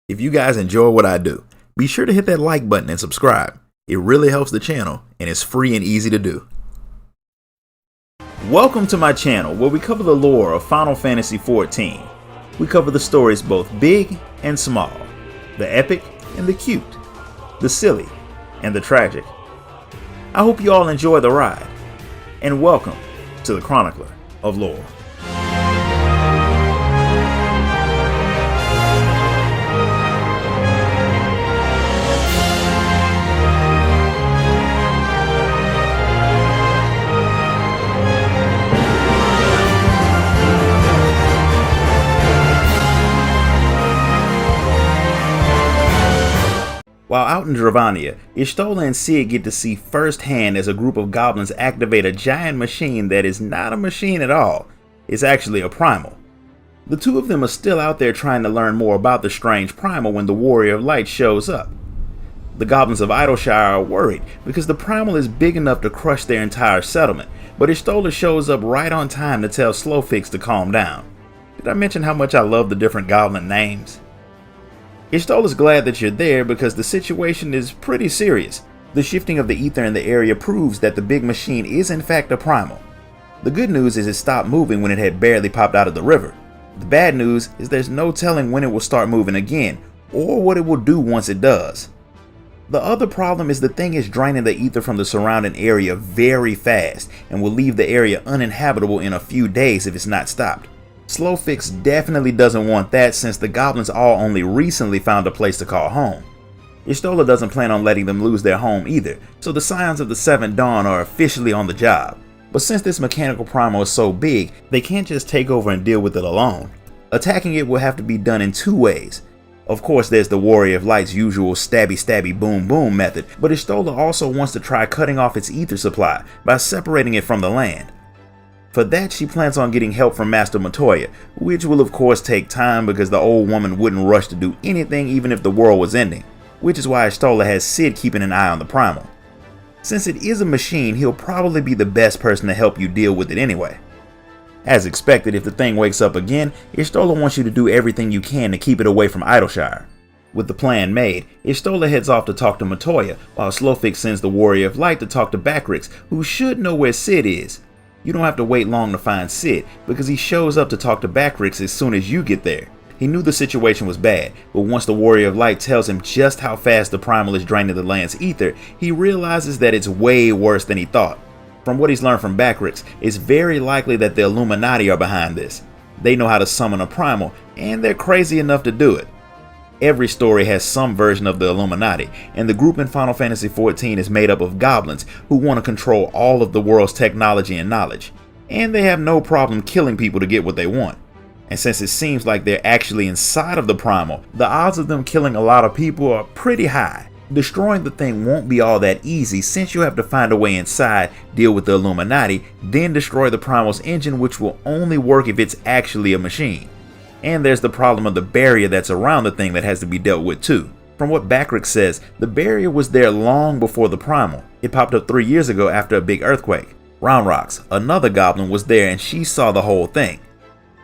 If you guys enjoy what I do, be sure to hit that like button and subscribe. It really helps the channel and it's free and easy to do. Welcome to my channel where we cover the lore of Final Fantasy XIV. We cover the stories both big and small, the epic and the cute, the silly and the tragic. I hope you all enjoy the ride, and welcome to the Chronicler of Lore. While out in Dravania, Y'shtola and Cid get to see firsthand as a group of goblins activate a giant machine that is not a machine at all. It's actually a primal. The two of them are still out there trying to learn more about the strange primal when the Warrior of Light shows up. The goblins of Idleshire are worried because the primal is big enough to crush their entire settlement, but Y'shtola shows up right on time to tell Slowfix to calm down. Did I mention how much I love the different goblin names? Y'shtola's glad that you're there because the situation is pretty serious. The shifting of the ether in the area proves that the big machine is in fact a primal. The good news is it stopped moving when it had barely popped out of the river. The bad news is there's no telling when it will start moving again, or what it will do once it does. The other problem is the thing is draining the ether from the surrounding area very fast and will leave the area uninhabitable in a few days if it's not stopped. Slowfix definitely doesn't want that since the goblins all only recently found a place to call home. Y'shtola doesn't plan on letting them lose their home either, so the Scions of the Seventh Dawn are officially on the job. But since this mechanical primal is so big, they can't just take over and deal with it alone. Attacking it will have to be done in two ways. Of course, there's the Warrior of Light's usual stabby boom boom method, but Y'shtola also wants to try cutting off its ether supply by separating it from the land. For that, she plans on getting help from Master Matoya, which will of course take time because the old woman wouldn't rush to do anything even if the world was ending, which is why Y'shtola has Cid keeping an eye on the primal. Since it is a machine, he'll probably be the best person to help you deal with it anyway. As expected, if the thing wakes up again, Y'shtola wants you to do everything you can to keep it away from Idleshire. With the plan made, Y'shtola heads off to talk to Matoya, while Slowfix sends the Warrior of Light to talk to Backrix, who should know where Cid is. You don't have to wait long to find Cid, because he shows up to talk to Backrix as soon as you get there. He knew the situation was bad, but once the Warrior of Light tells him just how fast the primal is draining the land's ether, he realizes that it's way worse than he thought. From what he's learned from Backrix, it's very likely that the Illuminati are behind this. They know how to summon a primal, and they're crazy enough to do it. Every story has some version of the Illuminati, and the group in Final Fantasy XIV is made up of goblins who want to control all of the world's technology and knowledge, and they have no problem killing people to get what they want. And since it seems like they're actually inside of the primal, the odds of them killing a lot of people are pretty high. Destroying the thing won't be all that easy since you have to find a way inside, deal with the Illuminati, then destroy the primal's engine, which will only work if it's actually a machine. And there's the problem of the barrier that's around the thing that has to be dealt with too. From what Backrix says, the barrier was there long before the primal. It popped up 3 years ago after a big earthquake. Roundrocks, another goblin, was there and she saw the whole thing.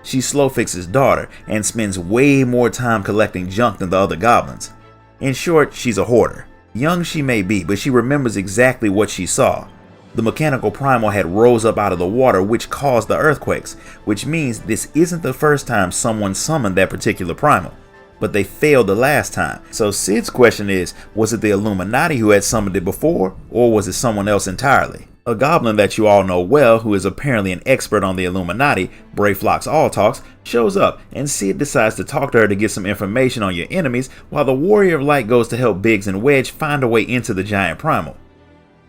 She's Slowfix's daughter and spends way more time collecting junk than the other goblins. In short, she's a hoarder. Young she may be, but she remembers exactly what she saw. The mechanical primal had rose up out of the water, which caused the earthquakes, which means this isn't the first time someone summoned that particular primal. But they failed the last time. So Cid's question is, was it the Illuminati who had summoned it before, or was it someone else entirely? A goblin that you all know well, who is apparently an expert on the Illuminati, Brayflox Alltalks, shows up, and Cid decides to talk to her to get some information on your enemies, while the Warrior of Light goes to help Biggs and Wedge find a way into the giant primal.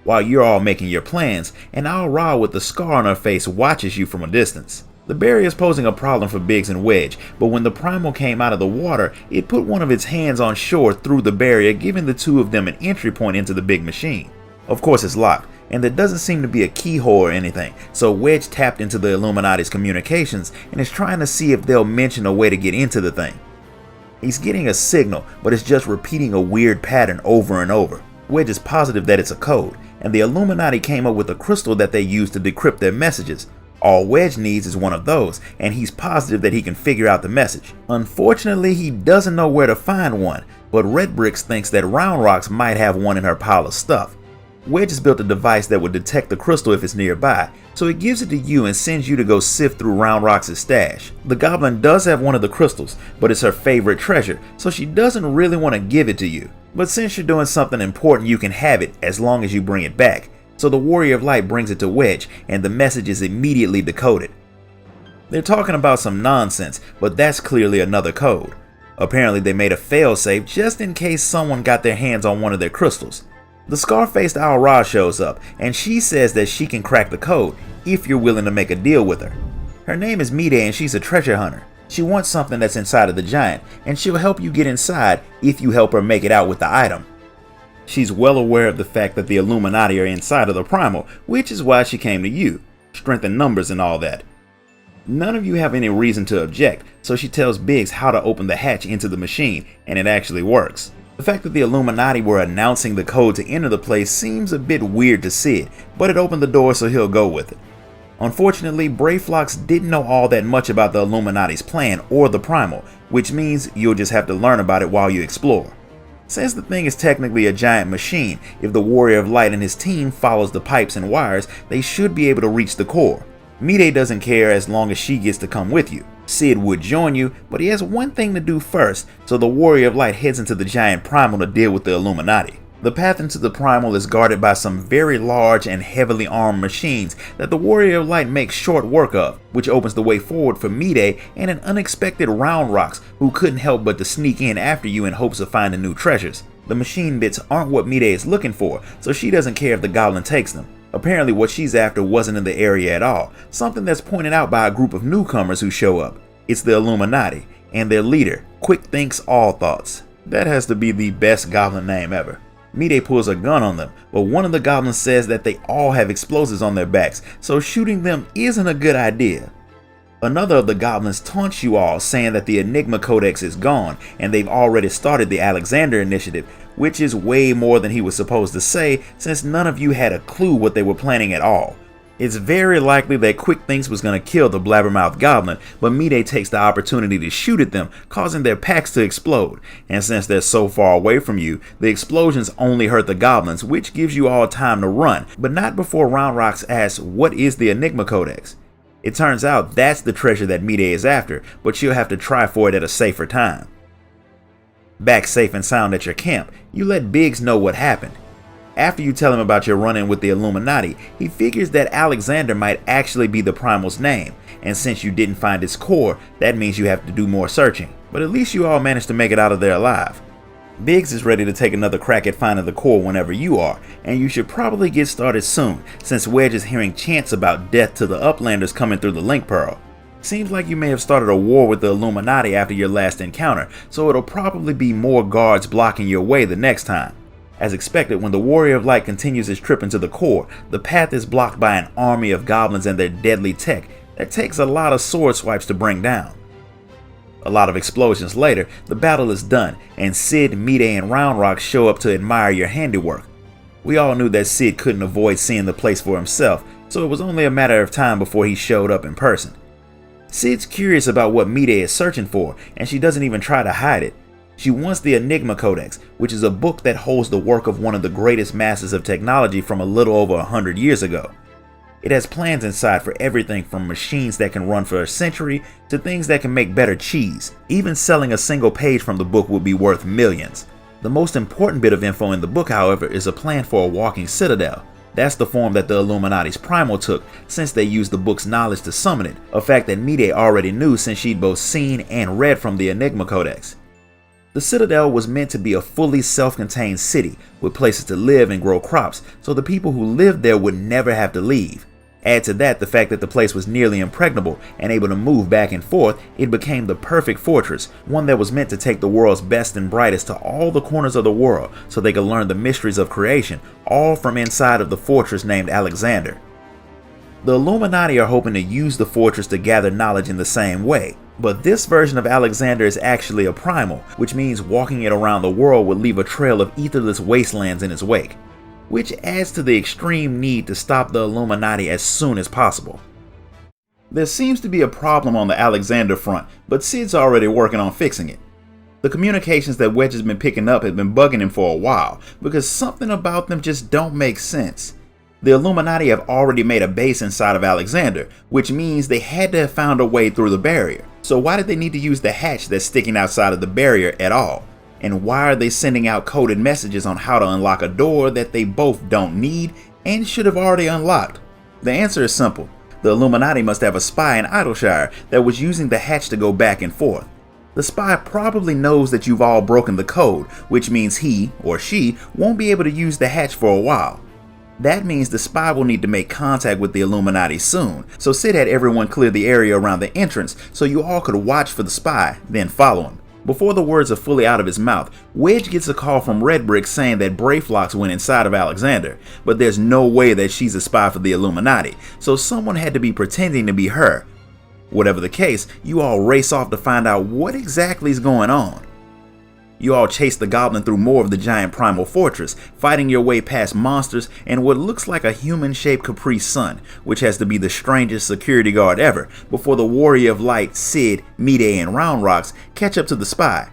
While you're all making your plans, an Al Ra with the scar on her face watches you from a distance. The barrier is posing a problem for Biggs and Wedge, but when the primal came out of the water, it put one of its hands on shore through the barrier, giving the two of them an entry point into the big machine. Of course it's locked, and there doesn't seem to be a keyhole or anything, so Wedge tapped into the Illuminati's communications and is trying to see if they'll mention a way to get into the thing. He's getting a signal, but it's just repeating a weird pattern over and over. Wedge is positive that it's a code, and the Illuminati came up with a crystal that they use to decrypt their messages. All Wedge needs is one of those, and he's positive that he can figure out the message. Unfortunately, he doesn't know where to find one, but Red Bricks thinks that Round Rocks might have one in her pile of stuff. Wedge has built a device that would detect the crystal if it's nearby, so he gives it to you and sends you to go sift through Round Rocks' stash. The goblin does have one of the crystals, but it's her favorite treasure, so she doesn't really want to give it to you. But since you're doing something important, you can have it as long as you bring it back. So the Warrior of Light brings it to Wedge, and the message is immediately decoded. They're talking about some nonsense, but that's clearly another code. Apparently they made a failsafe just in case someone got their hands on one of their crystals. The scar-faced Owl Ra shows up, and she says that she can crack the code if you're willing to make a deal with her. Her name is Mide and she's a treasure hunter. She wants something that's inside of the giant, and she'll help you get inside if you help her make it out with the item. She's well aware of the fact that the Illuminati are inside of the primal, which is why she came to you. Strength in numbers and all that. None of you have any reason to object, so she tells Biggs how to open the hatch into the machine, and it actually works. The fact that the Illuminati were announcing the code to enter the place seems a bit weird to Sid, but it opened the door so he'll go with it. Unfortunately, Brayflox didn't know all that much about the Illuminati's plan or the primal, which means you'll just have to learn about it while you explore. Since the thing is technically a giant machine, if the Warrior of Light and his team follows the pipes and wires, they should be able to reach the core. Mide doesn't care as long as she gets to come with you. Sid would join you, but he has one thing to do first, so the Warrior of Light heads into the giant primal to deal with the Illuminati. The path into the primal is guarded by some very large and heavily armed machines that the Warrior of Light makes short work of, which opens the way forward for Mide and an unexpected Round Rocks who couldn't help but to sneak in after you in hopes of finding new treasures. The machine bits aren't what Mide is looking for, so she doesn't care if the goblin takes them. Apparently what she's after wasn't in the area at all, something that's pointed out by a group of newcomers who show up. It's the Illuminati, and their leader, Quick Thinks All Thoughts. That has to be the best goblin name ever. Mide pulls a gun on them, but one of the goblins says that they all have explosives on their backs, so shooting them isn't a good idea. Another of the goblins taunts you all, saying that the Enigma Codex is gone, and they've already started the Alexander Initiative, which is way more than he was supposed to say, since none of you had a clue what they were planning at all. It's very likely that Quick Thinks was going to kill the blabbermouth goblin, but Mide takes the opportunity to shoot at them, causing their packs to explode. And since they're so far away from you, the explosions only hurt the goblins, which gives you all time to run, but not before Round Rocks asks what is the Enigma Codex. It turns out that's the treasure that Mide is after, but she'll have to try for it at a safer time. Back safe and sound at your camp, you let Biggs know what happened. After you tell him about your run-in with the Illuminati, he figures that Alexander might actually be the primal's name, and since you didn't find its core, that means you have to do more searching, but at least you all managed to make it out of there alive. Biggs is ready to take another crack at finding the core whenever you are, and you should probably get started soon, since Wedge is hearing chants about death to the Uplanders coming through the Link Pearl. Seems like you may have started a war with the Illuminati after your last encounter, so it'll probably be more guards blocking your way the next time. As expected, when the Warrior of Light continues his trip into the core, the path is blocked by an army of goblins and their deadly tech that takes a lot of sword swipes to bring down. A lot of explosions later, the battle is done, and Sid, Mide, and Round Rock show up to admire your handiwork. We all knew that Sid couldn't avoid seeing the place for himself, so it was only a matter of time before he showed up in person. Sid's curious about what Mide is searching for, and she doesn't even try to hide it. She wants the Enigma Codex, which is a book that holds the work of one of the greatest masters of technology from a little over 100 years ago. It has plans inside for everything from machines that can run for a century to things that can make better cheese. Even selling a single page from the book would be worth millions. The most important bit of info in the book, however, is a plan for a walking citadel. That's the form that the Illuminati's primal took, since they used the book's knowledge to summon it, a fact that Mide already knew since she'd both seen and read from the Enigma Codex. The Citadel was meant to be a fully self-contained city with places to live and grow crops, so the people who lived there would never have to leave. Add to that the fact that the place was nearly impregnable and able to move back and forth, it became the perfect fortress, one that was meant to take the world's best and brightest to all the corners of the world so they could learn the mysteries of creation, all from inside of the fortress named Alexander. The Illuminati are hoping to use the fortress to gather knowledge in the same way. But this version of Alexander is actually a primal, which means walking it around the world would leave a trail of etherless wastelands in its wake, which adds to the extreme need to stop the Illuminati as soon as possible. There seems to be a problem on the Alexander front, but Sid's already working on fixing it. The communications that Wedge has been picking up have been bugging him for a while, because something about them just don't make sense. The Illuminati have already made a base inside of Alexander, which means they had to have found a way through the barrier. So why did they need to use the hatch that's sticking outside of the barrier at all? And why are they sending out coded messages on how to unlock a door that they both don't need and should have already unlocked? The answer is simple. The Illuminati must have a spy in Idleshire that was using the hatch to go back and forth. The spy probably knows that you've all broken the code, which means he or she won't be able to use the hatch for a while. That means the spy will need to make contact with the Illuminati soon, so Sid had everyone clear the area around the entrance so you all could watch for the spy, then follow him. Before the words are fully out of his mouth, Wedge gets a call from Redbrick saying that Brayflox went inside of Alexander, but there's no way that she's a spy for the Illuminati, so someone had to be pretending to be her. Whatever the case, you all race off to find out what exactly is going on. You all chase the goblin through more of the giant primal fortress, fighting your way past monsters and what looks like a human-shaped Capri Sun, which has to be the strangest security guard ever, before the Warrior of Light, Sid, Mayday, and Round Rocks catch up to the spy.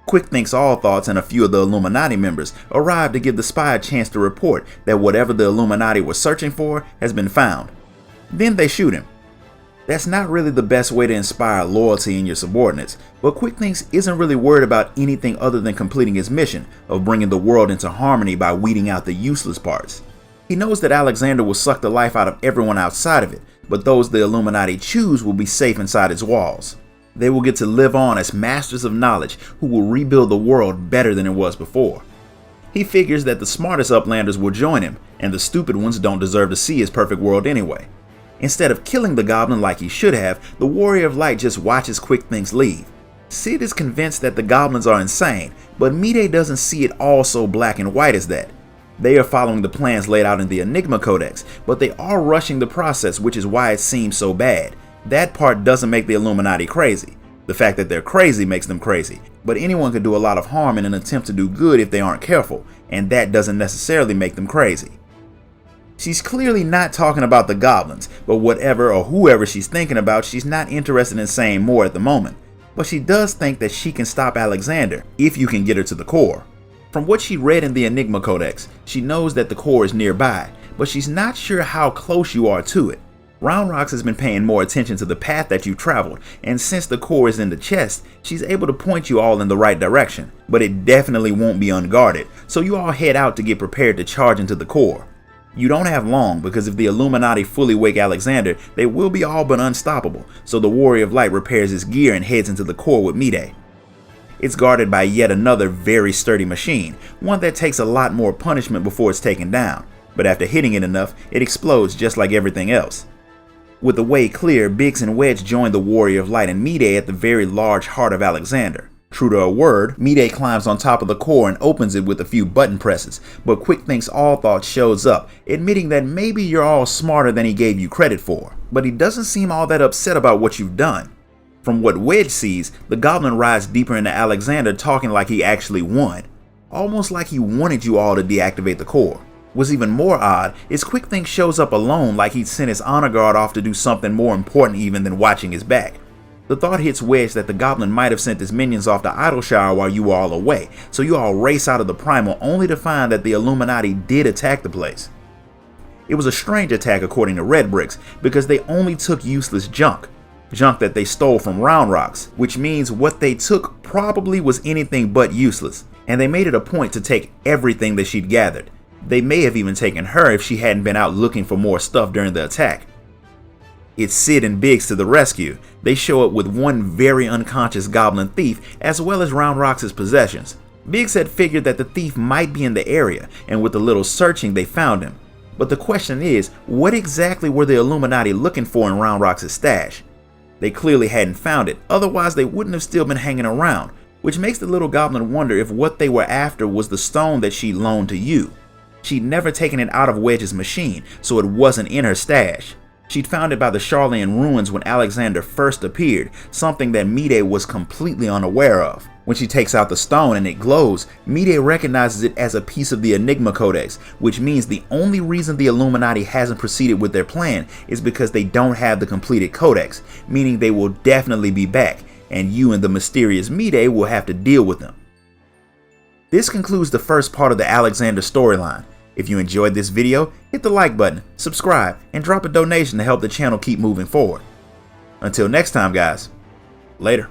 Quick Thinks All Thoughts and a few of the Illuminati members arrive to give the spy a chance to report that whatever the Illuminati was searching for has been found. Then they shoot him. That's not really the best way to inspire loyalty in your subordinates, but Quick Thinks isn't really worried about anything other than completing his mission of bringing the world into harmony by weeding out the useless parts. He knows that Alexander will suck the life out of everyone outside of it, but those the Illuminati choose will be safe inside its walls. They will get to live on as masters of knowledge who will rebuild the world better than it was before. He figures that the smartest uplanders will join him, and the stupid ones don't deserve to see his perfect world anyway. Instead of killing the goblin like he should have, the Warrior of Light just watches Quick Thinks leave. Sid is convinced that the goblins are insane, but Mayday doesn't see it all so black and white as that. They are following the plans laid out in the Enigma Codex, but they are rushing the process, which is why it seems so bad. That part doesn't make the Illuminati crazy. The fact that they're crazy makes them crazy, but anyone could do a lot of harm in an attempt to do good if they aren't careful, and that doesn't necessarily make them crazy. She's clearly not talking about the goblins, but whatever or whoever she's thinking about, she's not interested in saying more at the moment. But she does think that she can stop Alexander if you can get her to the core. From what she read in the Enigma Codex, she knows that the core is nearby, but she's not sure how close you are to it. Round Rocks has been paying more attention to the path that you've traveled, and since the core is in the chest, she's able to point you all in the right direction, but it definitely won't be unguarded, so you all head out to get prepared to charge into the core. You don't have long, because if the Illuminati fully wake Alexander, they will be all but unstoppable, so the Warrior of Light repairs his gear and heads into the core with Mayday. It's guarded by yet another very sturdy machine, one that takes a lot more punishment before it's taken down, but after hitting it enough, it explodes just like everything else. With the way clear, Biggs and Wedge join the Warrior of Light and Mayday at the very large heart of Alexander. True to her word, Mayday climbs on top of the core and opens it with a few button presses, but Quick Thinks All Thoughts shows up, admitting that maybe you're all smarter than he gave you credit for, but he doesn't seem all that upset about what you've done. From what Wedge sees, the goblin rides deeper into Alexander talking like he actually won, almost like he wanted you all to deactivate the core. What's even more odd is Quick Thinks shows up alone like he'd sent his honor guard off to do something more important even than watching his back. The thought hits Wedge that the goblin might have sent his minions off to Idleshire while you were all away, so you all race out of the primal only to find that the Illuminati did attack the place. It was a strange attack according to Redbricks, because they only took useless junk that they stole from Round Rocks, which means what they took probably was anything but useless, and they made it a point to take everything that she'd gathered. They may have even taken her if she hadn't been out looking for more stuff during the attack. It's Sid and Biggs to the rescue. They show up with one very unconscious goblin thief as well as Round Rocks' possessions. Biggs had figured that the thief might be in the area, and with a little searching they found him. But the question is, what exactly were the Illuminati looking for in Round Rocks' stash? They clearly hadn't found it, otherwise they wouldn't have still been hanging around, which makes the little goblin wonder if what they were after was the stone that she loaned to you. She'd never taken it out of Wedge's machine, so it wasn't in her stash. She'd found it by the Charlian ruins when Alexander first appeared, something that Mayday was completely unaware of. When she takes out the stone and it glows, Mide recognizes it as a piece of the Enigma Codex, which means the only reason the Illuminati hasn't proceeded with their plan is because they don't have the completed Codex, meaning they will definitely be back, and you and the mysterious Mide will have to deal with them. This concludes the first part of the Alexander storyline. If you enjoyed this video, hit the like button, subscribe, and drop a donation to help the channel keep moving forward. Until next time, guys, later.